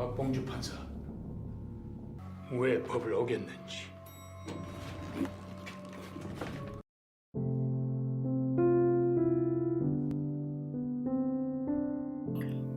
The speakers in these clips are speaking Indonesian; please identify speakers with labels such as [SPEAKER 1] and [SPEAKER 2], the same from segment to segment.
[SPEAKER 1] 박봉주 판사, 왜 법을 어겼는지.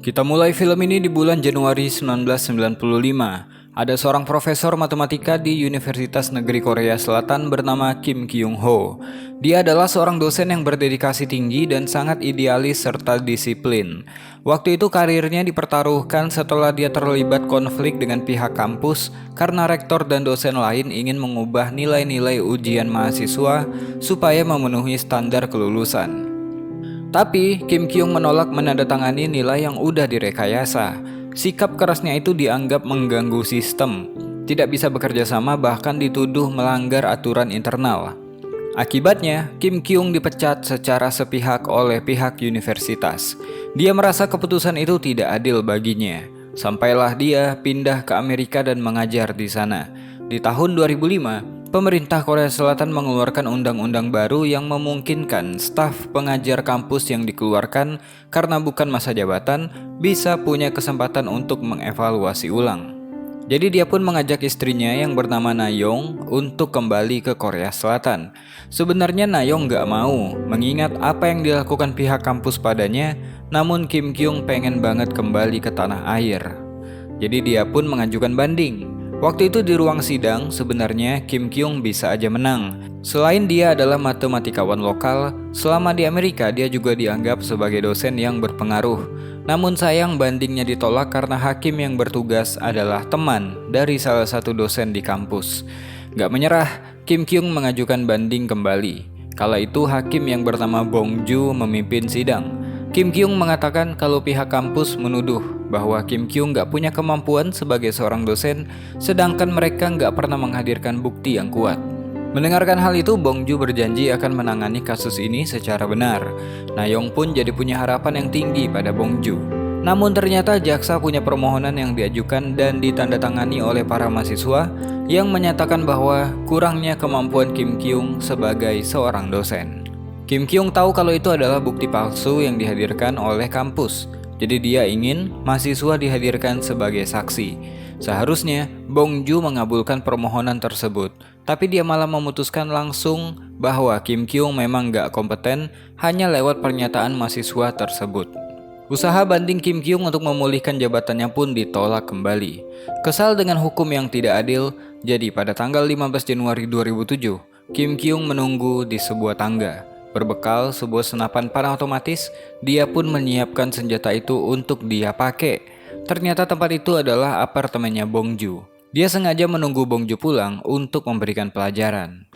[SPEAKER 2] Kita mulai film ini di bulan Januari 1995. Ada seorang profesor matematika di Universitas Negeri Korea Selatan bernama Kim Kyung Ho. Dia adalah seorang dosen yang berdedikasi tinggi dan sangat idealis serta disiplin. Waktu itu karirnya dipertaruhkan setelah dia terlibat konflik dengan pihak kampus karena rektor dan dosen lain ingin mengubah nilai-nilai ujian mahasiswa supaya memenuhi standar kelulusan. Tapi Kim Kyung menolak menandatangani nilai yang udah direkayasa. Sikap kerasnya itu dianggap mengganggu sistem, tidak bisa bekerja sama, bahkan dituduh melanggar aturan internal. Akibatnya, Kim Kyung dipecat secara sepihak oleh pihak universitas. Dia merasa keputusan itu tidak adil baginya. Sampailah dia pindah ke Amerika dan mengajar di sana. Di tahun 2005, pemerintah Korea Selatan mengeluarkan undang-undang baru yang memungkinkan staf pengajar kampus yang dikeluarkan karena bukan masa jabatan bisa punya kesempatan untuk mengevaluasi ulang. Jadi dia pun mengajak istrinya yang bernama Nayong untuk kembali ke Korea Selatan. Sebenarnya Nayong gak mau, mengingat apa yang dilakukan pihak kampus padanya, namun Kim Kyung pengen banget kembali ke tanah air. Jadi dia pun mengajukan banding. Waktu itu di ruang sidang, sebenarnya Kim Kyung bisa aja menang. Selain dia adalah matematikawan lokal, selama di Amerika dia juga dianggap sebagai dosen yang berpengaruh. Namun sayang bandingnya ditolak karena hakim yang bertugas adalah teman dari salah satu dosen di kampus. Gak menyerah, Kim Kyung mengajukan banding kembali. Kala itu hakim yang bernama Bong Ju memimpin sidang. Kim Kyung mengatakan kalau pihak kampus menuduh bahwa Kim Kyung gak punya kemampuan sebagai seorang dosen, sedangkan mereka gak pernah menghadirkan bukti yang kuat. Mendengarkan hal itu, Bong Ju berjanji akan menangani kasus ini secara benar. Nayong pun jadi punya harapan yang tinggi pada Bong Ju. Namun ternyata jaksa punya permohonan yang diajukan dan ditandatangani oleh para mahasiswa yang menyatakan bahwa kurangnya kemampuan Kim Kyung sebagai seorang dosen. Kim Kyung tahu kalau itu adalah bukti palsu yang dihadirkan oleh kampus. Jadi dia ingin mahasiswa dihadirkan sebagai saksi. Seharusnya Bong Ju mengabulkan permohonan tersebut, tapi dia malah memutuskan langsung bahwa Kim Kyung memang gak kompeten hanya lewat pernyataan mahasiswa tersebut. Usaha banding Kim Kyung untuk memulihkan jabatannya pun ditolak kembali. Kesal dengan hukum yang tidak adil, jadi pada tanggal 15 Januari 2007, Kim Kyung menunggu di sebuah tangga. Berbekal sebuah senapan panah otomatis, dia pun menyiapkan senjata itu untuk dia pakai. Ternyata tempat itu adalah apartemennya Bong Ju. Dia sengaja menunggu Bong Ju pulang untuk memberikan pelajaran.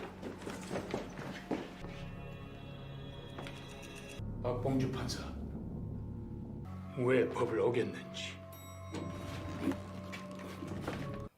[SPEAKER 1] 박봉주 판사, 왜 법을 어겼는지.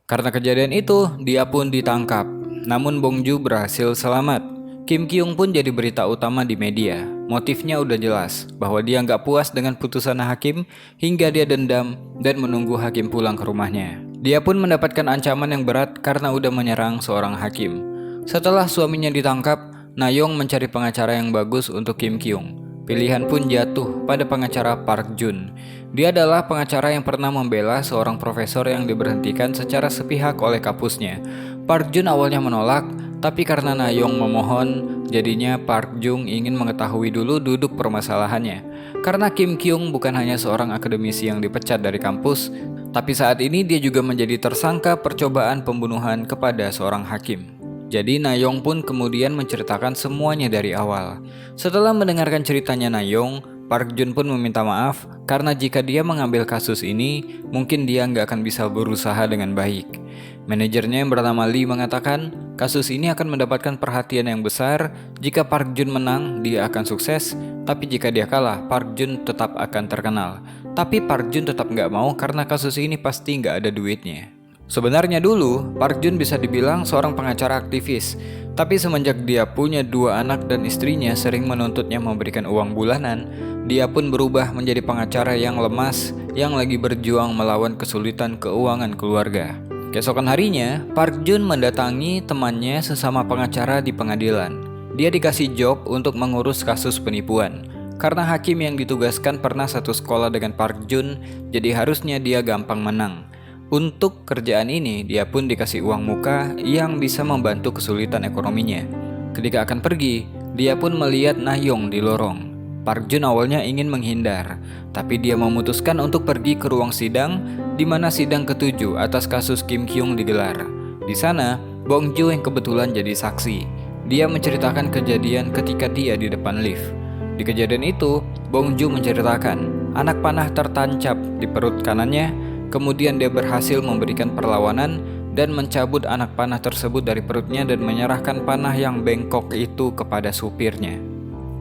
[SPEAKER 2] Karena kejadian itu, dia pun ditangkap. Namun Bong Ju berhasil selamat. Kim Kyung pun jadi berita utama di media. Motifnya udah jelas, bahwa dia nggak puas dengan putusan hakim hingga dia dendam dan menunggu hakim pulang ke rumahnya. Dia pun mendapatkan ancaman yang berat karena udah menyerang seorang hakim. Setelah suaminya ditangkap, Nayong mencari pengacara yang bagus untuk Kim Kyung. Pilihan pun jatuh pada pengacara Park Jun. Dia adalah pengacara yang pernah membela seorang profesor yang diberhentikan secara sepihak oleh kampusnya. Park Jun awalnya menolak, tapi karena Nayong memohon, jadinya Park Jun ingin mengetahui dulu duduk permasalahannya. Karena Kim Kyung bukan hanya seorang akademisi yang dipecat dari kampus, tapi saat ini dia juga menjadi tersangka percobaan pembunuhan kepada seorang hakim. Jadi Nayong pun kemudian menceritakan semuanya dari awal. Setelah mendengarkan ceritanya Nayong, Park Jun pun meminta maaf karena jika dia mengambil kasus ini, mungkin dia nggak akan bisa berusaha dengan baik. Manajernya yang bernama Lee mengatakan, kasus ini akan mendapatkan perhatian yang besar. Jika Park Jun menang, dia akan sukses. Tapi jika dia kalah, Park Jun tetap akan terkenal. Tapi Park Jun tetap nggak mau karena kasus ini pasti nggak ada duitnya. Sebenarnya dulu, Park Jun bisa dibilang seorang pengacara aktivis. Tapi semenjak dia punya 2 anak dan istrinya sering menuntutnya memberikan uang bulanan, dia pun berubah menjadi pengacara yang lemas yang lagi berjuang melawan kesulitan keuangan keluarga. Keesokan harinya, Park Jun mendatangi temannya sesama pengacara di pengadilan. Dia dikasih job untuk mengurus kasus penipuan. Karena hakim yang ditugaskan pernah satu sekolah dengan Park Jun, jadi harusnya dia gampang menang. Untuk kerjaan ini, dia pun dikasih uang muka yang bisa membantu kesulitan ekonominya. Ketika akan pergi, dia pun melihat Na-yong di lorong. Park Jun awalnya ingin menghindar, tapi dia memutuskan untuk pergi ke ruang sidang di mana sidang ke-7 atas kasus Kim Kyung digelar. Di sana, Bong Joon yang kebetulan jadi saksi. Dia menceritakan kejadian ketika dia di depan lift. Di kejadian itu, Bong Joon menceritakan anak panah tertancap di perut kanannya, kemudian dia berhasil memberikan perlawanan dan mencabut anak panah tersebut dari perutnya dan menyerahkan panah yang bengkok itu kepada supirnya.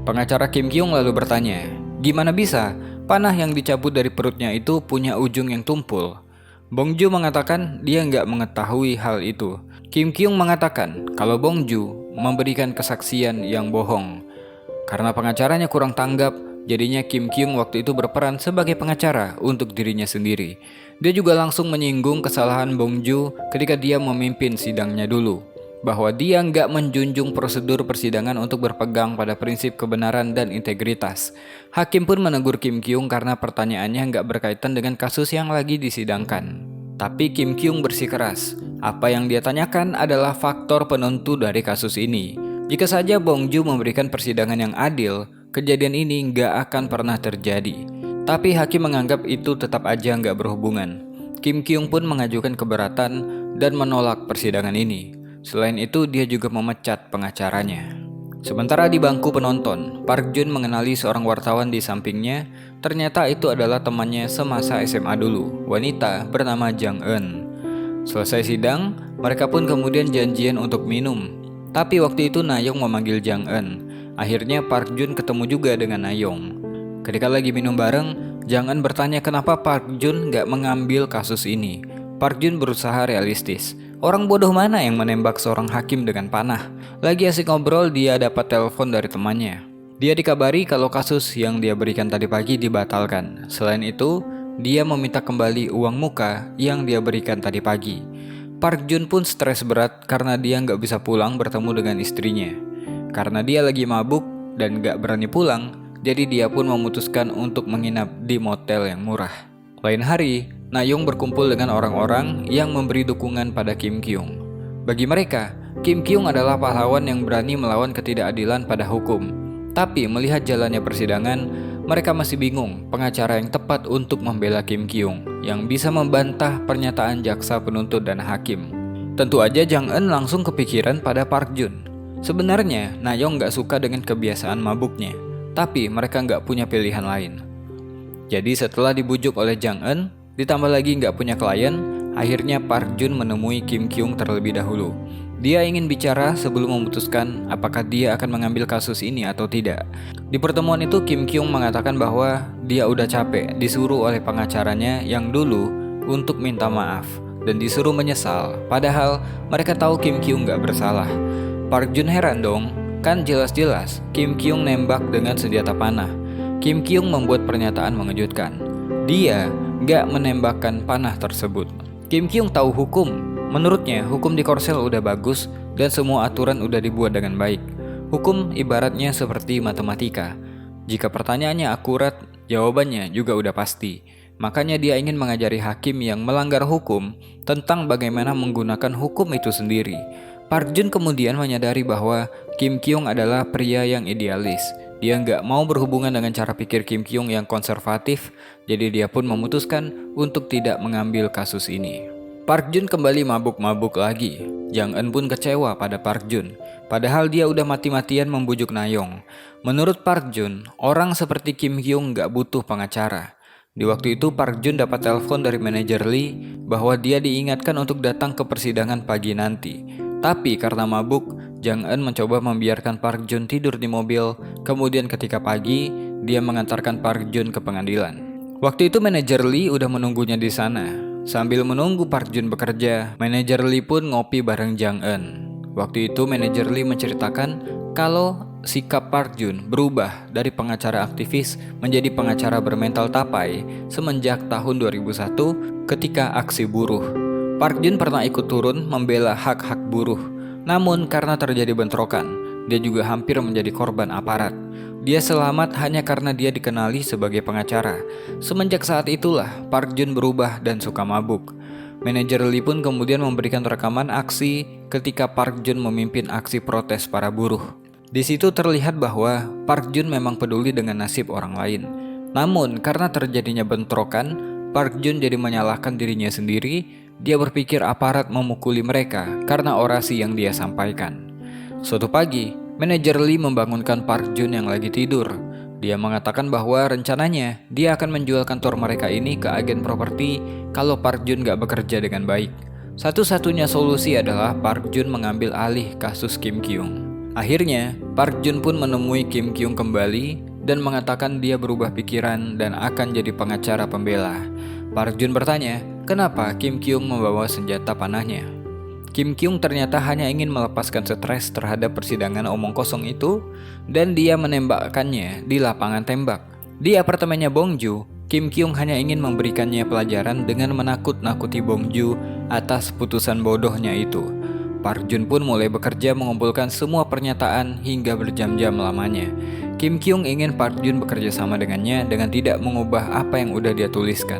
[SPEAKER 2] Pengacara Kim Kyung lalu bertanya, gimana bisa panah yang dicabut dari perutnya itu punya ujung yang tumpul? Bong Joon mengatakan dia nggak mengetahui hal itu. Kim Kyung mengatakan kalau Bong Joon memberikan kesaksian yang bohong. Karena pengacaranya kurang tanggap, jadinya Kim Kyung waktu itu berperan sebagai pengacara untuk dirinya sendiri. Dia juga langsung menyinggung kesalahan Bong Joon ketika dia memimpin sidangnya dulu, bahwa dia nggak menjunjung prosedur persidangan untuk berpegang pada prinsip kebenaran dan integritas. Hakim pun menegur Kim Kyung karena pertanyaannya nggak berkaitan dengan kasus yang lagi disidangkan. Tapi Kim Kyung bersikeras, apa yang dia tanyakan adalah faktor penentu dari kasus ini. Jika saja Bong Joon memberikan persidangan yang adil, kejadian ini nggak akan pernah terjadi. Tapi hakim menganggap itu tetap aja nggak berhubungan. Kim Kyung pun mengajukan keberatan dan menolak persidangan ini. Selain itu, dia juga memecat pengacaranya. Sementara di bangku penonton, Park Jun mengenali seorang wartawan di sampingnya. Ternyata itu adalah temannya semasa SMA dulu, wanita bernama Jang Eun. Selesai sidang, mereka pun kemudian janjian untuk minum. Tapi waktu itu Na-yong memanggil Jang Eun. Akhirnya Park Jun ketemu juga dengan Na-yong. Ketika lagi minum bareng, Jang Eun bertanya kenapa Park Jun gak mengambil kasus ini. Park Jun berusaha realistis. Orang bodoh mana yang menembak seorang hakim dengan panah? Lagi asik ngobrol, dia dapat telepon dari temannya. Dia dikabari kalau kasus yang dia berikan tadi pagi dibatalkan. Selain itu, dia meminta kembali uang muka yang dia berikan tadi pagi. Park Jun pun stres berat karena dia nggak bisa pulang bertemu dengan istrinya. Karena dia lagi mabuk dan nggak berani pulang, jadi dia pun memutuskan untuk menginap di motel yang murah. Lain hari, Na-yong berkumpul dengan orang-orang yang memberi dukungan pada Kim Kyung. Bagi mereka, Kim Kyung adalah pahlawan yang berani melawan ketidakadilan pada hukum. Tapi melihat jalannya persidangan, mereka masih bingung pengacara yang tepat untuk membela Kim Kyung yang bisa membantah pernyataan jaksa penuntut dan hakim. Tentu aja Jang Eun langsung kepikiran pada Park Jun. Sebenarnya, Na-yong gak suka dengan kebiasaan mabuknya, tapi mereka gak punya pilihan lain. Jadi setelah dibujuk oleh Jang Eun, ditambah lagi nggak punya klien, akhirnya Park Jun menemui Kim Kyung terlebih dahulu. Dia ingin bicara sebelum memutuskan apakah dia akan mengambil kasus ini atau tidak. Di pertemuan itu Kim Kyung mengatakan bahwa dia udah capek disuruh oleh pengacaranya yang dulu untuk minta maaf dan disuruh menyesal. Padahal mereka tahu Kim Kyung nggak bersalah. Park Jun heran dong, kan jelas-jelas Kim Kyung nembak dengan senjata panah. Kim Kyung membuat pernyataan mengejutkan. Dia gak menembakkan panah tersebut. Kim Kyung tahu hukum. Menurutnya, hukum di Korsel udah bagus dan semua aturan udah dibuat dengan baik. Hukum ibaratnya seperti matematika. Jika pertanyaannya akurat, jawabannya juga udah pasti. Makanya dia ingin mengajari hakim yang melanggar hukum tentang bagaimana menggunakan hukum itu sendiri. Park Jun kemudian menyadari bahwa Kim Kyung adalah pria yang idealis. Dia nggak mau berhubungan dengan cara pikir Kim Kyung yang konservatif, jadi dia pun memutuskan untuk tidak mengambil kasus ini. Park Jun kembali mabuk-mabuk lagi. Jang Eun pun kecewa pada Park Jun, padahal dia udah mati-matian membujuk Na-yong. Menurut Park Jun, orang seperti Kim Kyung nggak butuh pengacara. Di waktu itu Park Jun dapat telepon dari manajer Lee bahwa dia diingatkan untuk datang ke persidangan pagi nanti. Tapi karena mabuk, Jang Eun mencoba membiarkan Park Jun tidur di mobil. Kemudian ketika pagi, dia mengantarkan Park Jun ke pengadilan. Waktu itu manajer Lee udah menunggunya di sana. Sambil menunggu Park Jun bekerja, manajer Lee pun ngopi bareng Jang Eun. Waktu itu manajer Lee menceritakan kalau sikap Park Jun berubah dari pengacara aktivis menjadi pengacara bermental tapai semenjak tahun 2001 ketika aksi buruh. Park Jun pernah ikut turun membela hak-hak buruh. Namun karena terjadi bentrokan, dia juga hampir menjadi korban aparat. Dia selamat hanya karena dia dikenali sebagai pengacara. Semenjak saat itulah Park Jun berubah dan suka mabuk. Manajer Lee pun kemudian memberikan rekaman aksi ketika Park Jun memimpin aksi protes para buruh. Di situ terlihat bahwa Park Jun memang peduli dengan nasib orang lain. Namun karena terjadinya bentrokan, Park Jun jadi menyalahkan dirinya sendiri. Dia berpikir aparat memukuli mereka karena orasi yang dia sampaikan. Suatu pagi, manajer Lee membangunkan Park Jun yang lagi tidur. Dia mengatakan bahwa rencananya dia akan menjual kantor mereka ini ke agen properti kalau Park Jun gak bekerja dengan baik. Satu-satunya solusi adalah Park Jun mengambil alih kasus Kim Kyung. Akhirnya, Park Jun pun menemui Kim Kyung kembali dan mengatakan dia berubah pikiran dan akan jadi pengacara pembela. Park Jun bertanya, kenapa Kim Kyung membawa senjata panahnya? Kim Kyung ternyata hanya ingin melepaskan stres terhadap persidangan omong kosong itu dan dia menembakkannya di lapangan tembak. Di apartemennya Bongju, Kim Kyung hanya ingin memberikannya pelajaran dengan menakut-nakuti Bongju atas putusan bodohnya itu. Park Jun pun mulai bekerja mengumpulkan semua pernyataan hingga berjam-jam lamanya. Kim Kyung ingin Park Jun bekerja sama dengannya dengan tidak mengubah apa yang udah dia tuliskan.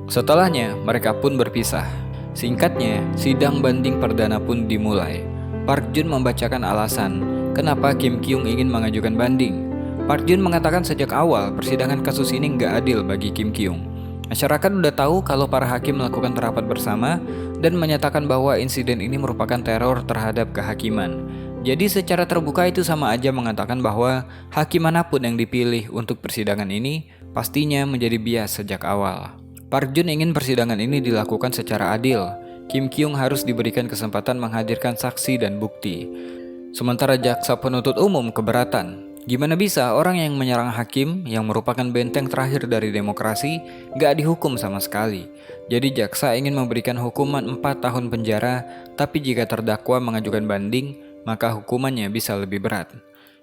[SPEAKER 2] Setelahnya, mereka pun berpisah. Singkatnya, sidang banding perdana pun dimulai. Park Jun membacakan alasan kenapa Kim Kyung ingin mengajukan banding. Park Jun mengatakan sejak awal persidangan kasus ini nggak adil bagi Kim Kyung. Masyarakat udah tahu kalau para hakim melakukan rapat bersama dan menyatakan bahwa insiden ini merupakan teror terhadap kehakiman. Jadi secara terbuka itu sama aja mengatakan bahwa hakim manapun yang dipilih untuk persidangan ini pastinya menjadi bias sejak awal. Park Jun ingin persidangan ini dilakukan secara adil. Kim Kyung harus diberikan kesempatan menghadirkan saksi dan bukti. Sementara jaksa penuntut umum keberatan. Gimana bisa orang yang menyerang hakim yang merupakan benteng terakhir dari demokrasi gak dihukum sama sekali. Jadi jaksa ingin memberikan hukuman 4 tahun penjara, tapi jika terdakwa mengajukan banding, maka hukumannya bisa lebih berat.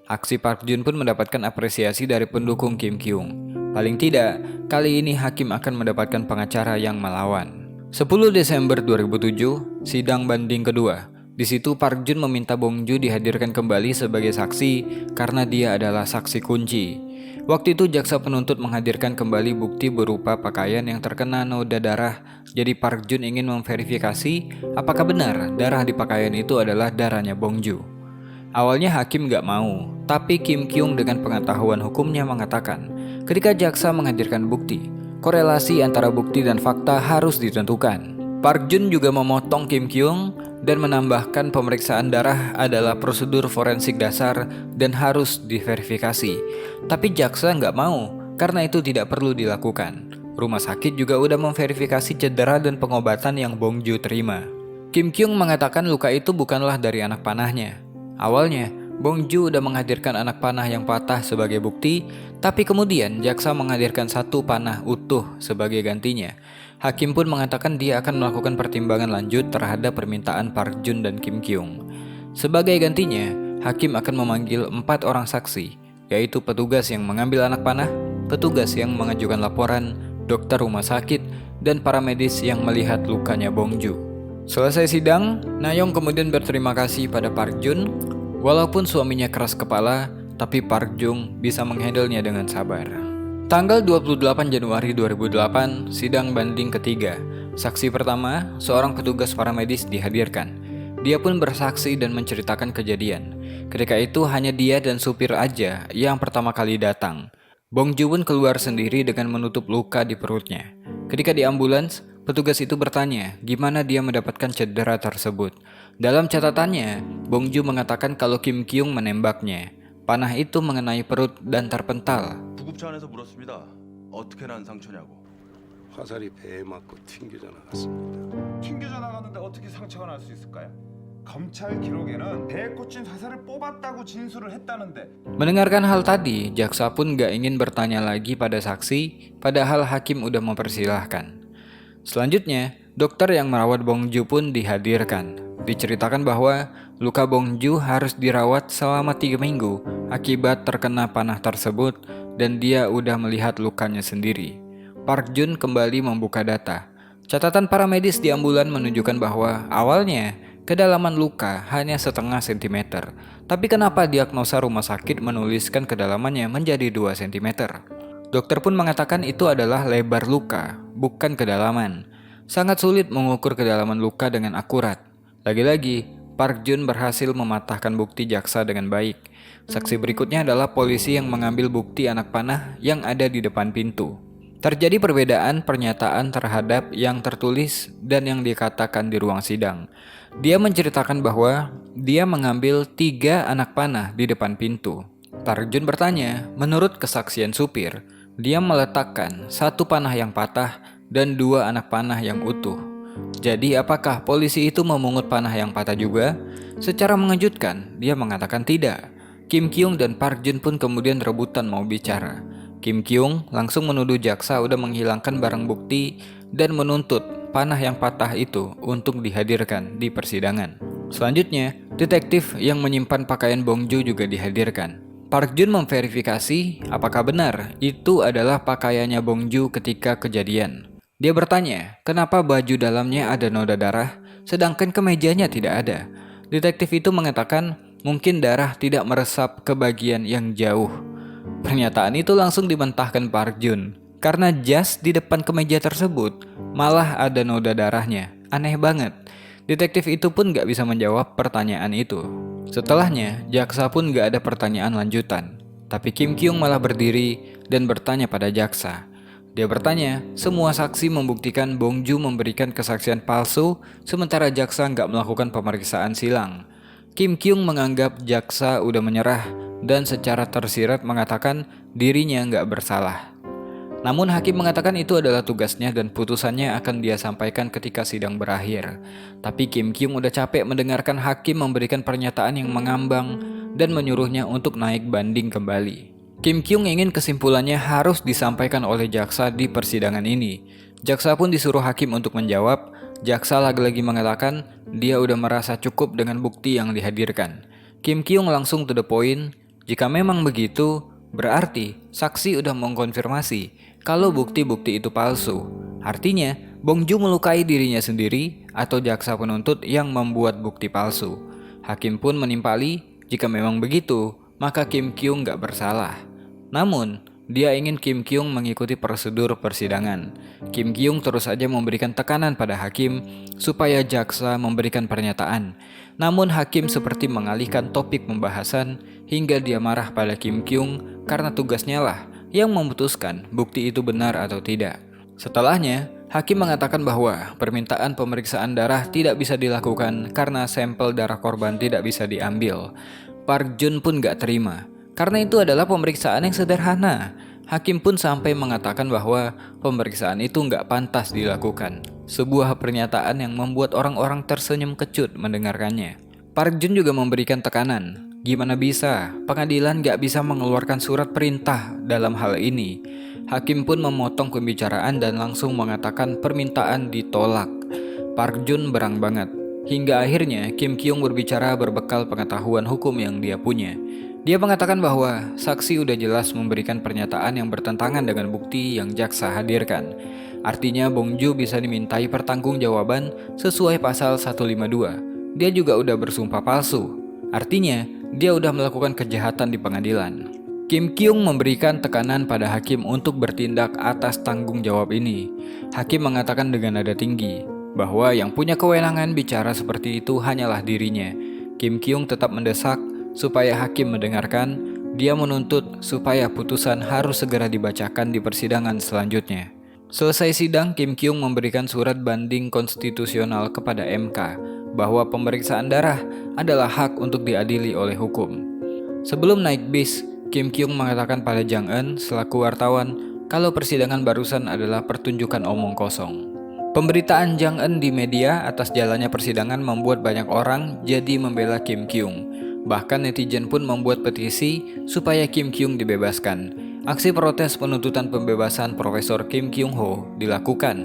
[SPEAKER 2] Aksi Park Jun pun mendapatkan apresiasi dari pendukung Kim Kyung. Paling tidak, kali ini hakim akan mendapatkan pengacara yang melawan. 10 Desember 2007, sidang banding kedua. Di situ Park Jun meminta Bongju dihadirkan kembali sebagai saksi karena dia adalah saksi kunci. Waktu itu jaksa penuntut menghadirkan kembali bukti berupa pakaian yang terkena noda darah. Jadi Park Jun ingin memverifikasi apakah benar darah di pakaian itu adalah darahnya Bongju. Awalnya hakim gak mau, tapi Kim Kyung dengan pengetahuan hukumnya mengatakan, ketika jaksa menghadirkan bukti, korelasi antara bukti dan fakta harus ditentukan. Park Jun juga memotong Kim Kyung dan menambahkan pemeriksaan darah adalah prosedur forensik dasar dan harus diverifikasi. Tapi jaksa nggak mau, karena itu tidak perlu dilakukan. Rumah sakit juga udah memverifikasi cedera dan pengobatan yang Bongju terima. Kim Kyung mengatakan luka itu bukanlah dari anak panahnya. Awalnya, Bongju udah menghadirkan anak panah yang patah sebagai bukti, tapi kemudian jaksa menghadirkan satu panah utuh sebagai gantinya. Hakim pun mengatakan dia akan melakukan pertimbangan lanjut terhadap permintaan Park Jun dan Kim Kyung. Sebagai gantinya, hakim akan memanggil 4 orang saksi, yaitu petugas yang mengambil anak panah, petugas yang mengajukan laporan, dokter rumah sakit, dan para medis yang melihat lukanya Bongju. Selesai sidang, Nayong kemudian berterima kasih pada Park Jun. Walaupun suaminya keras kepala, tapi Park Jun bisa menghandlenya dengan sabar. Tanggal 28 Januari 2008, sidang banding ketiga. Saksi pertama, seorang petugas paramedis dihadirkan. Dia pun bersaksi dan menceritakan kejadian. Ketika itu hanya dia dan supir aja yang pertama kali datang. Bongju pun keluar sendiri dengan menutup luka di perutnya. Ketika di ambulans, petugas itu bertanya gimana dia mendapatkan cedera tersebut. Dalam catatannya, Bongju mengatakan kalau Kim Kyung menembaknya. Panah itu mengenai perut dan terpental.
[SPEAKER 3] 구급차 안에서 물었습니다. 어떻게 난 상처냐고.
[SPEAKER 1] 화살이 배에 맞고 튕겨져 나갔습니다.
[SPEAKER 4] 튕겨져 나갔는데 어떻게 상처가 날 수 있을까요? 검찰 기록에는 배에 꽂힌 화살을 뽑았다고 진술을 했다는데.
[SPEAKER 2] Mendengarkan hal tadi, jaksa pun gak ingin bertanya lagi pada saksi, padahal hakim udah mempersilahkan. Selanjutnya, dokter yang merawat Bongju pun dihadirkan. Diceritakan bahwa luka Bongju harus dirawat selama 3 minggu akibat terkena panah tersebut dan dia udah melihat lukanya sendiri. Park Jun kembali membuka data. Catatan para medis di ambulan menunjukkan bahwa awalnya kedalaman luka hanya 0,5 cm. Tapi kenapa diagnosa rumah sakit menuliskan kedalamannya menjadi 2 cm? Dokter pun mengatakan itu adalah lebar luka, bukan kedalaman. Sangat sulit mengukur kedalaman luka dengan akurat. Lagi-lagi, Park Jun berhasil mematahkan bukti jaksa dengan baik. Saksi berikutnya adalah polisi yang mengambil bukti anak panah yang ada di depan pintu. Terjadi perbedaan pernyataan terhadap yang tertulis dan yang dikatakan di ruang sidang. Dia menceritakan bahwa dia mengambil 3 anak panah di depan pintu. Park Jun bertanya, menurut kesaksian supir, dia meletakkan 1 panah yang patah dan 2 anak panah yang utuh. Jadi apakah polisi itu memungut panah yang patah juga? Secara mengejutkan, dia mengatakan tidak. Kim Kyung dan Park Jun pun kemudian rebutan mau bicara. Kim Kyung langsung menuduh jaksa udah menghilangkan barang bukti dan menuntut panah yang patah itu untuk dihadirkan di persidangan. Selanjutnya, detektif yang menyimpan pakaian Bong Joon juga dihadirkan. Park Jun memverifikasi apakah benar itu adalah pakaiannya Bong Joon ketika kejadian. Dia bertanya, kenapa baju dalamnya ada noda darah sedangkan kemejanya tidak ada. Detektif itu mengatakan mungkin darah tidak meresap ke bagian yang jauh. Pernyataan itu langsung dibantahkan Park Jun karena jas di depan kemeja tersebut malah ada noda darahnya. Aneh banget. Detektif itu pun gak bisa menjawab pertanyaan itu. Setelahnya, jaksa pun gak ada pertanyaan lanjutan. Tapi Kim Kyung malah berdiri dan bertanya pada jaksa. Dia bertanya, semua saksi membuktikan Bong Joon memberikan kesaksian palsu sementara jaksa gak melakukan pemeriksaan silang. Kim Kyung menganggap jaksa udah menyerah dan secara tersirat mengatakan dirinya nggak bersalah. Namun hakim mengatakan itu adalah tugasnya dan putusannya akan dia sampaikan ketika sidang berakhir. Tapi Kim Kyung udah capek mendengarkan hakim memberikan pernyataan yang mengambang dan menyuruhnya untuk naik banding kembali. Kim Kyung ingin kesimpulannya harus disampaikan oleh jaksa di persidangan ini. Jaksa pun disuruh hakim untuk menjawab. Jaksa lagi-lagi mengatakan dia udah merasa cukup dengan bukti yang dihadirkan. Kim Kyung langsung to the point. Jika memang begitu, berarti saksi udah mengkonfirmasi kalau bukti-bukti itu palsu. Artinya, Bong Joon melukai dirinya sendiri atau jaksa penuntut yang membuat bukti palsu. Hakim pun menimpali, jika memang begitu, maka Kim Kyung gak bersalah. Namun, dia ingin Kim Kyung mengikuti prosedur persidangan. Kim Kyung terus saja memberikan tekanan pada hakim supaya jaksa memberikan pernyataan. Namun hakim seperti mengalihkan topik pembahasan hingga dia marah pada Kim Kyung karena tugasnya lah yang memutuskan bukti itu benar atau tidak. Setelahnya, hakim mengatakan bahwa permintaan pemeriksaan darah tidak bisa dilakukan karena sampel darah korban tidak bisa diambil. Park Jun pun gak terima. Karena itu adalah pemeriksaan yang sederhana. Hakim pun sampai mengatakan bahwa pemeriksaan itu nggak pantas dilakukan. Sebuah pernyataan yang membuat orang-orang tersenyum kecut mendengarkannya. Park Jun juga memberikan tekanan. Gimana bisa? Pengadilan nggak bisa mengeluarkan surat perintah dalam hal ini. Hakim pun memotong pembicaraan dan langsung mengatakan permintaan ditolak. Park Jun berang banget. Hingga akhirnya Kim Kyung berbicara berbekal pengetahuan hukum yang dia punya. Dia mengatakan bahwa saksi udah jelas memberikan pernyataan yang bertentangan dengan bukti yang jaksa hadirkan. Artinya Bong Joon bisa dimintai pertanggungjawaban sesuai pasal 152. Dia juga udah bersumpah palsu. Artinya dia udah melakukan kejahatan di pengadilan. Kim Kyung memberikan tekanan pada hakim untuk bertindak atas tanggung jawab ini. Hakim mengatakan dengan nada tinggi bahwa yang punya kewenangan bicara seperti itu hanyalah dirinya. Kim Kyung tetap mendesak supaya hakim mendengarkan. Dia menuntut supaya putusan harus segera dibacakan di persidangan selanjutnya. Selesai sidang, Kim Kyung memberikan surat banding konstitusional kepada MK bahwa pemeriksaan darah adalah hak untuk diadili oleh hukum. Sebelum naik bis, Kim Kyung mengatakan pada Jang Eun selaku wartawan kalau persidangan barusan adalah pertunjukan omong kosong. Pemberitaan Jang Eun di media atas jalannya persidangan membuat banyak orang jadi membela Kim Kyung. Bahkan netizen pun membuat petisi supaya Kim Kyung dibebaskan. Aksi protes penuntutan pembebasan Profesor Kim Kyung Ho dilakukan.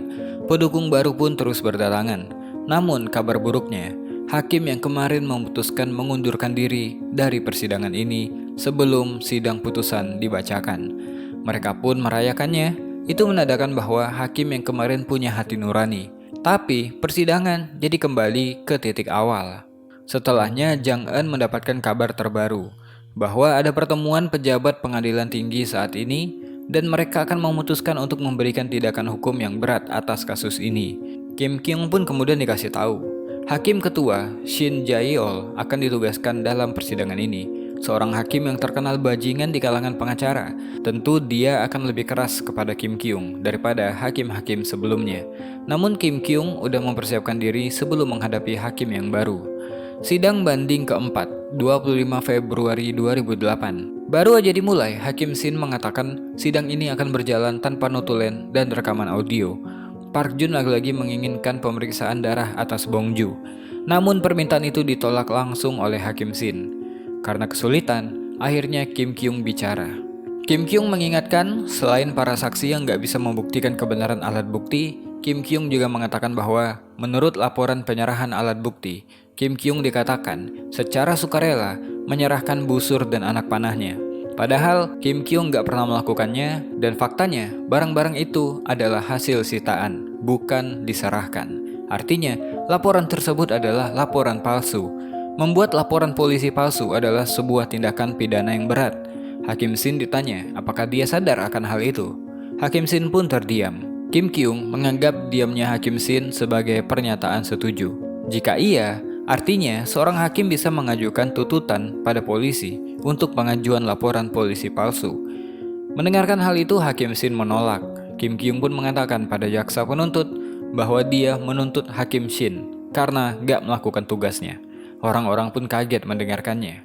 [SPEAKER 2] Pendukung baru pun terus berdatangan. Namun kabar buruknya, hakim yang kemarin memutuskan mengundurkan diri dari persidangan ini sebelum sidang putusan dibacakan. Mereka pun merayakannya. Itu menandakan bahwa hakim yang kemarin punya hati nurani. Tapi persidangan jadi kembali ke titik awal. Setelahnya Jang Eun mendapatkan kabar terbaru bahwa ada pertemuan pejabat pengadilan tinggi saat ini dan mereka akan memutuskan untuk memberikan tindakan hukum yang berat atas kasus ini. Kim Kyung pun kemudian dikasih tahu, Hakim Ketua Shin Jae-ol akan ditugaskan dalam persidangan ini. Seorang hakim yang terkenal bajingan di kalangan pengacara. Tentu dia akan lebih keras kepada Kim Kyung daripada hakim-hakim sebelumnya. Namun Kim Kyung udah mempersiapkan diri sebelum menghadapi hakim yang baru. Sidang banding keempat, 25 Februari 2008. Baru aja dimulai, Hakim Shin mengatakan sidang ini akan berjalan tanpa notulen dan rekaman audio. Park Jun lagi-lagi menginginkan pemeriksaan darah atas Bong Joon. Namun permintaan itu ditolak langsung oleh Hakim Shin. Karena kesulitan, akhirnya Kim Kyung bicara. Kim Kyung mengingatkan, selain para saksi yang gak bisa membuktikan kebenaran alat bukti, Kim Kyung juga mengatakan bahwa menurut laporan penyerahan alat bukti, Kim Kyung dikatakan secara sukarela menyerahkan busur dan anak panahnya. Padahal Kim Kyung gak pernah melakukannya, dan faktanya barang-barang itu adalah hasil sitaan, bukan diserahkan. Artinya, laporan tersebut adalah laporan palsu. Membuat laporan polisi palsu adalah sebuah tindakan pidana yang berat. Hakim Shin ditanya apakah dia sadar akan hal itu. Hakim Shin pun terdiam. Kim Kyung menganggap diamnya Hakim Shin sebagai pernyataan setuju. Jika iya, artinya seorang hakim bisa mengajukan tuntutan pada polisi untuk pengajuan laporan polisi palsu. Mendengarkan hal itu, Hakim Shin menolak. Kim Kyung pun mengatakan pada jaksa penuntut bahwa dia menuntut Hakim Shin karena gak melakukan tugasnya. Orang-orang pun kaget mendengarkannya.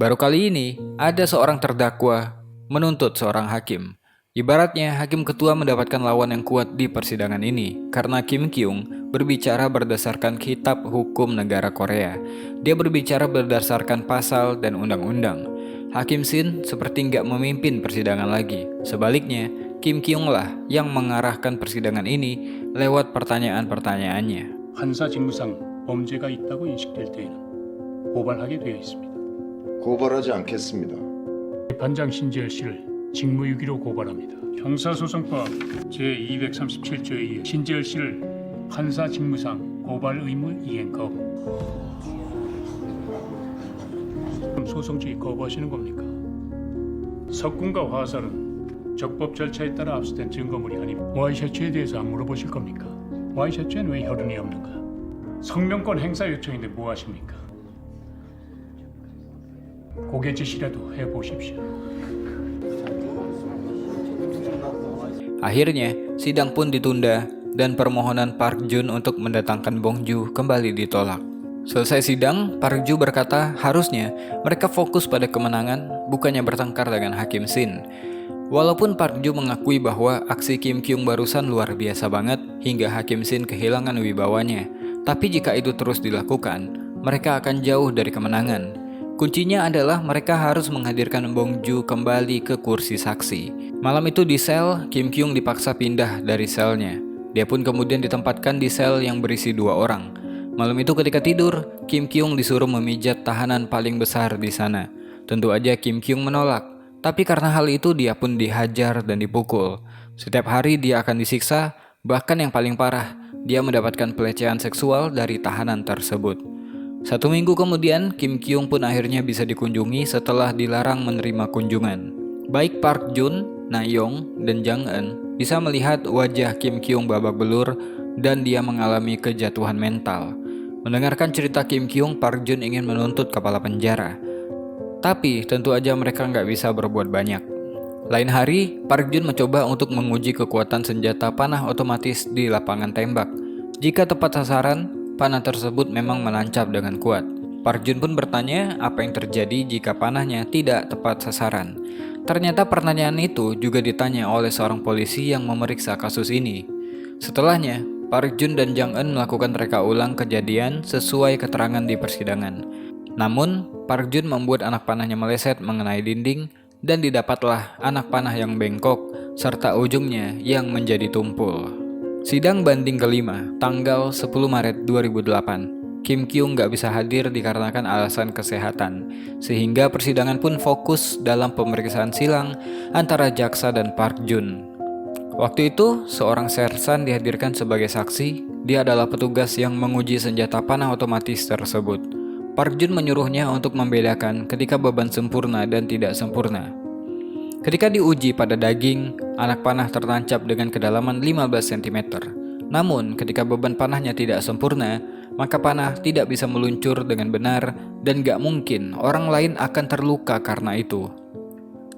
[SPEAKER 2] Baru kali ini, ada seorang terdakwa menuntut seorang hakim. Ibaratnya, hakim ketua mendapatkan lawan yang kuat di persidangan ini, karena Kim Kyung berbicara berdasarkan kitab hukum negara Korea. Dia berbicara berdasarkan pasal dan undang-undang. Hakim Shin seperti nggak memimpin persidangan lagi. Sebaliknya, Kim Kyung lah yang mengarahkan persidangan ini lewat pertanyaan-pertanyaannya.
[SPEAKER 5] 판사 직무상 범죄가 있다고 인식될 때에는 고발하게 되어 있습니다.
[SPEAKER 6] 고발하지 않겠습니다.
[SPEAKER 5] 반장 신재열 씨를 직무유기로 고발합니다. 형사소송법 제237조에 의해 신재열 씨를 판사 직무상 고발 의무 이행 거부. 그럼 소송 주의 거부하시는 겁니까? 석군과 화살은 적법 절차에 따라 압수된 증거물이 아닌 와이셔츠에 대해서 안 물어보실 겁니까? 와이셔츠엔 왜 혈흔이 없는가? 성명권 행사 요청인데 뭐 하십니까? 고개짓이라도 해보십시오.
[SPEAKER 2] Akhirnya, sidang pun ditunda dan permohonan Park Jun untuk mendatangkan Bong Joon kembali ditolak. Selesai sidang, Park Jun berkata harusnya mereka fokus pada kemenangan, bukannya bertengkar dengan Hakim Shin. Walaupun Park Jun mengakui bahwa aksi Kim Kyung barusan luar biasa banget hingga Hakim Shin kehilangan wibawanya, tapi jika itu terus dilakukan, mereka akan jauh dari kemenangan. Kuncinya adalah mereka harus menghadirkan Bong Joon kembali ke kursi saksi. Malam itu di sel, Kim Kyung dipaksa pindah dari selnya. Dia pun kemudian ditempatkan di sel yang berisi 2 orang. Malam itu ketika tidur, Kim Kyung disuruh memijat tahanan paling besar di sana. Tentu aja Kim Kyung menolak, tapi karena hal itu dia pun dihajar dan dipukul. Setiap hari dia akan disiksa, bahkan yang paling parah, dia mendapatkan pelecehan seksual dari tahanan tersebut. 1 minggu kemudian, Kim Kyung pun akhirnya bisa dikunjungi setelah dilarang menerima kunjungan. Baik Park Jun, Na Young, dan Jang Eun bisa melihat wajah Kim Kyung babak belur dan dia mengalami kejatuhan mental. Mendengarkan cerita Kim Kyung, Park Jun ingin menuntut kepala penjara. Tapi tentu aja mereka nggak bisa berbuat banyak. Lain hari, Park Jun mencoba untuk menguji kekuatan senjata panah otomatis di lapangan tembak. Jika tepat sasaran, panah tersebut memang menancap dengan kuat. Park Jun pun bertanya apa yang terjadi jika panahnya tidak tepat sasaran. Ternyata pertanyaan itu juga ditanya oleh seorang polisi yang memeriksa kasus ini. Setelahnya, Park Jun dan Jang Eun melakukan reka ulang kejadian sesuai keterangan di persidangan. Namun, Park Jun membuat anak panahnya meleset mengenai dinding dan didapatlah anak panah yang bengkok serta ujungnya yang menjadi tumpul. Sidang banding kelima, tanggal 10 Maret 2008. Kim Kyung gak bisa hadir dikarenakan alasan kesehatan, sehingga persidangan pun fokus dalam pemeriksaan silang antara jaksa dan Park Jun. Waktu itu, seorang sersan dihadirkan sebagai saksi. Dia adalah petugas yang menguji senjata panah otomatis tersebut. Park Jun menyuruhnya untuk membedakan ketika beban sempurna dan tidak sempurna. Ketika diuji pada daging, anak panah tertancap dengan kedalaman 15 cm. Namun, ketika beban panahnya tidak sempurna, maka panah tidak bisa meluncur dengan benar dan gak mungkin orang lain akan terluka karena itu.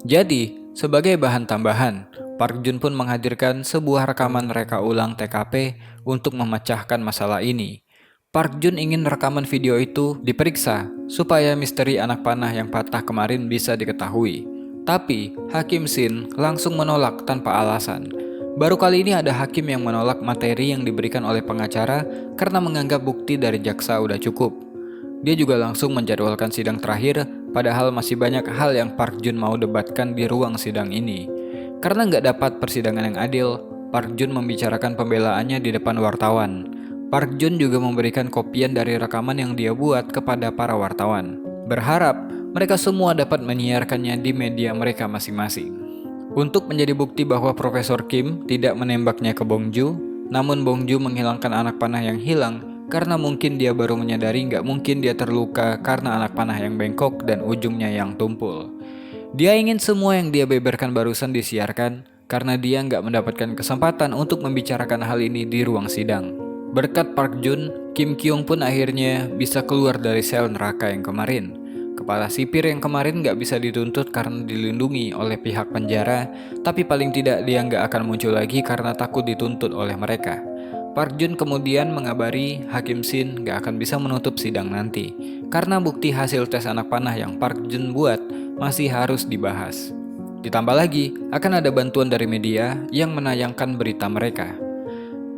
[SPEAKER 2] Jadi, sebagai bahan tambahan, Park Jun pun menghadirkan sebuah rekaman reka ulang TKP untuk memecahkan masalah ini. Park Jun ingin rekaman video itu diperiksa supaya misteri anak panah yang patah kemarin bisa diketahui. Tapi, Hakim Shin langsung menolak tanpa alasan. Baru kali ini ada hakim yang menolak materi yang diberikan oleh pengacara karena menganggap bukti dari jaksa udah cukup. Dia juga langsung menjadwalkan sidang terakhir, padahal masih banyak hal yang Park Jun mau debatkan di ruang sidang ini. Karena nggak dapat persidangan yang adil, Park Jun membicarakan pembelaannya di depan wartawan. Park Jun juga memberikan kopian dari rekaman yang dia buat kepada para wartawan, berharap mereka semua dapat menyiarkannya di media mereka masing-masing. Untuk menjadi bukti bahwa Profesor Kim tidak menembaknya ke Bongju, namun Bongju menghilangkan anak panah yang hilang karena mungkin dia baru menyadari nggak mungkin dia terluka karena anak panah yang bengkok dan ujungnya yang tumpul. Dia ingin semua yang dia beberkan barusan disiarkan karena dia nggak mendapatkan kesempatan untuk membicarakan hal ini di ruang sidang. Berkat Park Jun, Kim Kyung pun akhirnya bisa keluar dari sel neraka yang kemarin. Kepala sipir yang kemarin nggak bisa dituntut karena dilindungi oleh pihak penjara, tapi paling tidak dia nggak akan muncul lagi karena takut dituntut oleh mereka. Park Jun kemudian mengabari Hakim Shin nggak akan bisa menutup sidang nanti, karena bukti hasil tes anak panah yang Park Jun buat masih harus dibahas. Ditambah lagi, akan ada bantuan dari media yang menayangkan berita mereka.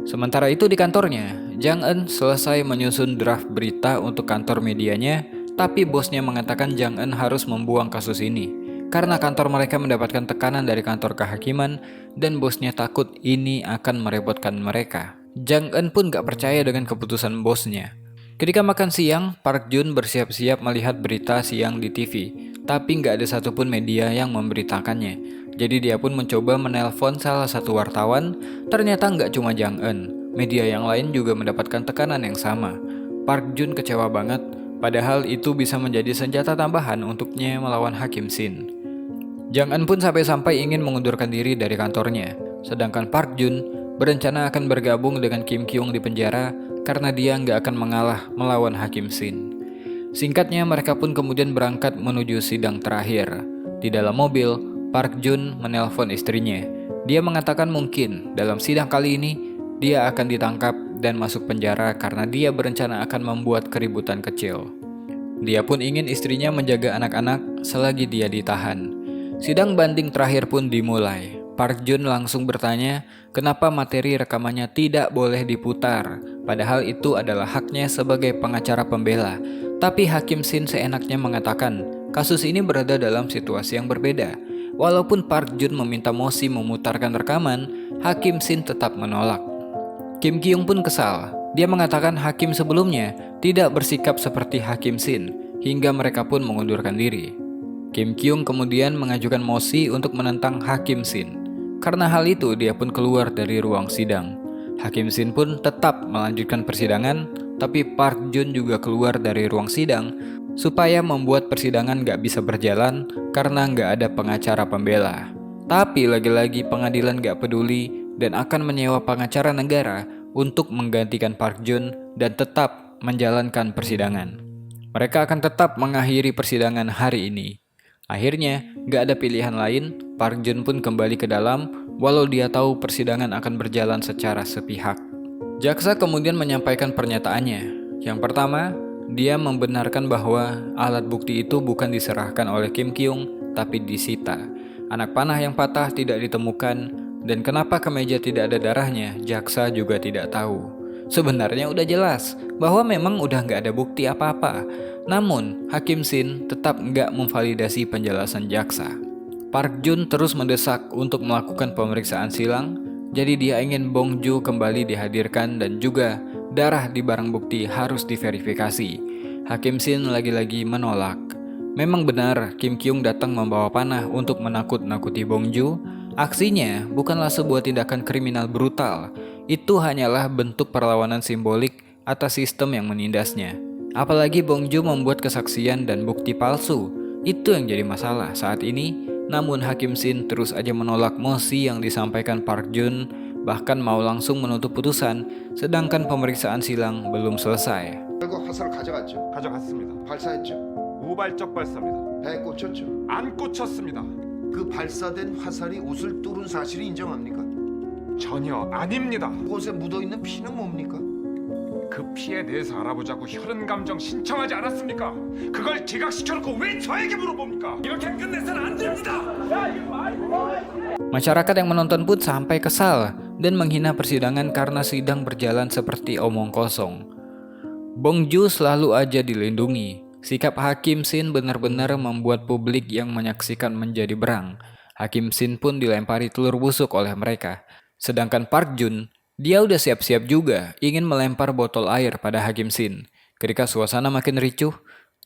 [SPEAKER 2] Sementara itu di kantornya, Jang Eun selesai menyusun draft berita untuk kantor medianya, tapi bosnya mengatakan Jang Eun harus membuang kasus ini karena kantor mereka mendapatkan tekanan dari kantor kehakiman dan bosnya takut ini akan merepotkan mereka. Jang Eun pun gak percaya dengan keputusan bosnya. Ketika makan siang, Park Jun bersiap-siap melihat berita siang di TV, tapi gak ada satupun media yang memberitakannya. Jadi dia pun mencoba menelpon salah satu wartawan, ternyata gak cuma Jang Eun, media yang lain juga mendapatkan tekanan yang sama. Park Jun kecewa banget, padahal itu bisa menjadi senjata tambahan untuknya melawan Hakim Shin. Jang Eun pun sampai-sampai ingin mengundurkan diri dari kantornya, sedangkan Park Jun berencana akan bergabung dengan Kim Kyung di penjara karena dia nggak akan mengalah melawan Hakim Shin. Singkatnya, mereka pun kemudian berangkat menuju sidang terakhir. Di dalam mobil, Park Jun menelpon istrinya. Dia mengatakan mungkin dalam sidang kali ini dia akan ditangkap dan masuk penjara karena dia berencana akan membuat keributan kecil. Dia pun ingin istrinya menjaga anak-anak selagi dia ditahan. Sidang banding terakhir pun dimulai. Park Jun langsung bertanya kenapa materi rekamannya tidak boleh diputar, padahal itu adalah haknya sebagai pengacara pembela. Tapi Hakim Shin seenaknya mengatakan kasus ini berada dalam situasi yang berbeda. Walaupun Park Jun meminta Mosi memutarkan rekaman, Hakim Shin tetap menolak. Kim Kyung pun kesal. Dia mengatakan hakim sebelumnya tidak bersikap seperti Hakim Shin, hingga mereka pun mengundurkan diri. Kim Kyung kemudian mengajukan mosi untuk menentang Hakim Shin. Karena hal itu, dia pun keluar dari ruang sidang. Hakim Shin pun tetap melanjutkan persidangan, tapi Park Jun juga keluar dari ruang sidang supaya membuat persidangan gak bisa berjalan karena gak ada pengacara pembela. Tapi lagi-lagi pengadilan gak peduli dan akan menyewa pengacara negara untuk menggantikan Park Jun dan tetap menjalankan persidangan. Mereka akan tetap mengakhiri persidangan hari ini. Akhirnya, gak ada pilihan lain, Park Jun pun kembali ke dalam walau dia tahu persidangan akan berjalan secara sepihak. Jaksa kemudian menyampaikan pernyataannya. Yang pertama, dia membenarkan bahwa alat bukti itu bukan diserahkan oleh Kim Kyung, tapi disita. Anak panah yang patah tidak ditemukan, dan kenapa kemeja tidak ada darahnya, jaksa juga tidak tahu. Sebenarnya udah jelas bahwa memang udah nggak ada bukti apa-apa. Namun, Hakim Shin tetap nggak memvalidasi penjelasan jaksa. Park Jun terus mendesak untuk melakukan pemeriksaan silang, jadi dia ingin Bongju kembali dihadirkan dan juga darah di barang bukti harus diverifikasi. Hakim Shin lagi-lagi menolak. Memang benar Kim Kyung datang membawa panah untuk menakut-nakuti Bongju. Aksinya bukanlah sebuah tindakan kriminal brutal. Itu hanyalah bentuk perlawanan simbolik atas sistem yang menindasnya. Apalagi Bongju membuat kesaksian dan bukti palsu. Itu yang jadi masalah saat ini. Namun Hakim Shin terus aja menolak mosi yang disampaikan Park Jun bahkan mau langsung menuntut putusan, sedangkan pemeriksaan silang belum selesai.
[SPEAKER 6] 결국 화살을 가져갔죠.
[SPEAKER 4] 가져갔습니다.
[SPEAKER 6] 발사했죠.
[SPEAKER 4] 우발적 발사입니다.
[SPEAKER 6] 배에 꽂혔죠.
[SPEAKER 4] 안 꽂혔습니다.
[SPEAKER 6] 그 발사된 화살이 옷을 뚫은 사실이 인정합니까?
[SPEAKER 4] 전혀 아닙니다.
[SPEAKER 6] 옷에 묻어있는 피는 뭡니까?
[SPEAKER 4] 그 피에 대해서 알아보자고 혈흔 감정 신청하지 않았습니까? 그걸 기각시켜놓고 왜 저에게 물어봅니까? 이렇게 끝내서는 안 됩니다.
[SPEAKER 2] Masyarakat yang menonton pun sampai kesal dan menghina persidangan karena sidang berjalan seperti omong kosong. Bong Joon selalu aja dilindungi. Sikap Hakim Sin benar-benar membuat publik yang menyaksikan menjadi berang. Hakim Sin pun dilempari telur busuk oleh mereka. Sedangkan Park Jun, dia udah siap-siap juga ingin melempar botol air pada Hakim Sin. Ketika suasana makin ricuh,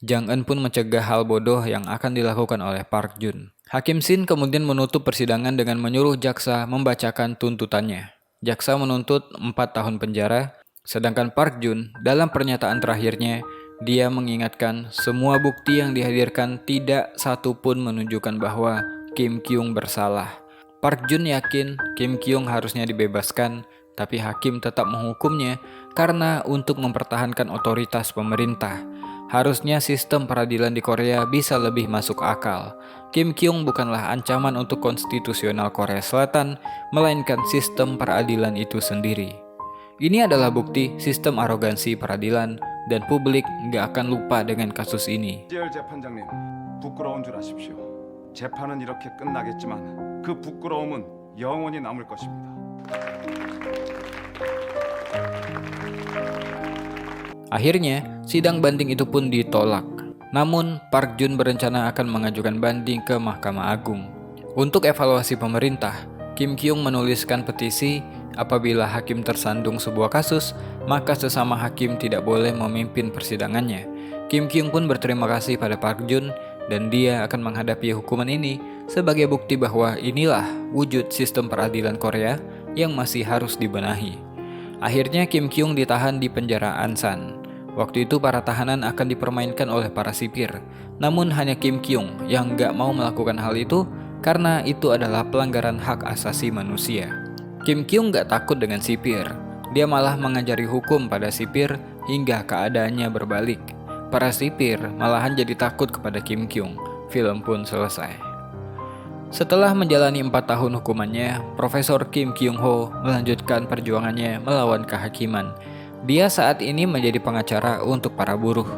[SPEAKER 2] Jang Eun pun mencegah hal bodoh yang akan dilakukan oleh Park Jun. Hakim Sin kemudian menutup persidangan dengan menyuruh jaksa membacakan tuntutannya. Jaksa menuntut 4 tahun penjara, sedangkan Park Jun dalam pernyataan terakhirnya, dia mengingatkan semua bukti yang dihadirkan tidak satu pun menunjukkan bahwa Kim Kyung bersalah. Park Jun yakin Kim Kyung harusnya dibebaskan, tapi hakim tetap menghukumnya karena untuk mempertahankan otoritas pemerintah. Harusnya sistem peradilan di Korea bisa lebih masuk akal. Kim Kyung bukanlah ancaman untuk konstitusional Korea Selatan, melainkan sistem peradilan itu sendiri. Ini adalah bukti sistem arogansi peradilan dan publik nggak akan lupa dengan kasus ini.
[SPEAKER 4] 지열 재판장님, 부끄러운 줄 아십시오. 재판은 이렇게 끝나겠지만 그 부끄러움은 영원히 남을 것입니다.
[SPEAKER 2] Akhirnya, sidang banding itu pun ditolak. Namun, Park Jun berencana akan mengajukan banding ke Mahkamah Agung. Untuk evaluasi pemerintah, Kim Kyung menuliskan petisi apabila hakim tersandung sebuah kasus, maka sesama hakim tidak boleh memimpin persidangannya. Kim Kyung pun berterima kasih pada Park Jun dan dia akan menghadapi hukuman ini sebagai bukti bahwa inilah wujud sistem peradilan Korea yang masih harus dibenahi. Akhirnya Kim Kyung ditahan di penjara Ansan. Waktu itu para tahanan akan dipermainkan oleh para sipir. Namun hanya Kim Kyung yang gak mau melakukan hal itu karena itu adalah pelanggaran hak asasi manusia. Kim Kyung gak takut dengan sipir. Dia malah mengajari hukum pada sipir hingga keadaannya berbalik. Para sipir malahan jadi takut kepada Kim Kyung. Film pun selesai. Setelah menjalani 4 tahun hukumannya, Profesor Kim Kyung Ho melanjutkan perjuangannya melawan kehakiman. Dia saat ini menjadi pengacara untuk para buruh.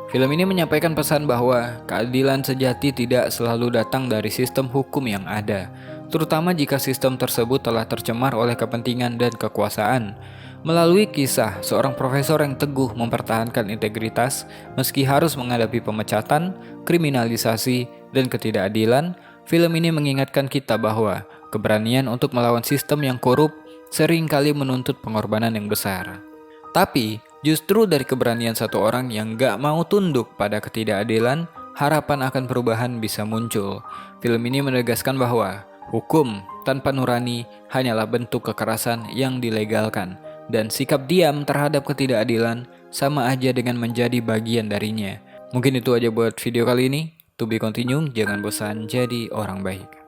[SPEAKER 2] Film ini menyampaikan pesan bahwa keadilan sejati tidak selalu datang dari sistem hukum yang ada, terutama jika sistem tersebut telah tercemar oleh kepentingan dan kekuasaan. Melalui kisah seorang profesor yang teguh mempertahankan integritas meski harus menghadapi pemecatan, kriminalisasi, dan ketidakadilan, film ini mengingatkan kita bahwa keberanian untuk melawan sistem yang korup seringkali menuntut pengorbanan yang besar. Tapi, justru dari keberanian satu orang yang gak mau tunduk pada ketidakadilan, harapan akan perubahan bisa muncul. Film ini menegaskan bahwa hukum tanpa nurani hanyalah bentuk kekerasan yang dilegalkan, dan sikap diam terhadap ketidakadilan sama aja dengan menjadi bagian darinya. Mungkin itu aja buat video kali ini. To be continue, jangan bosan jadi orang baik.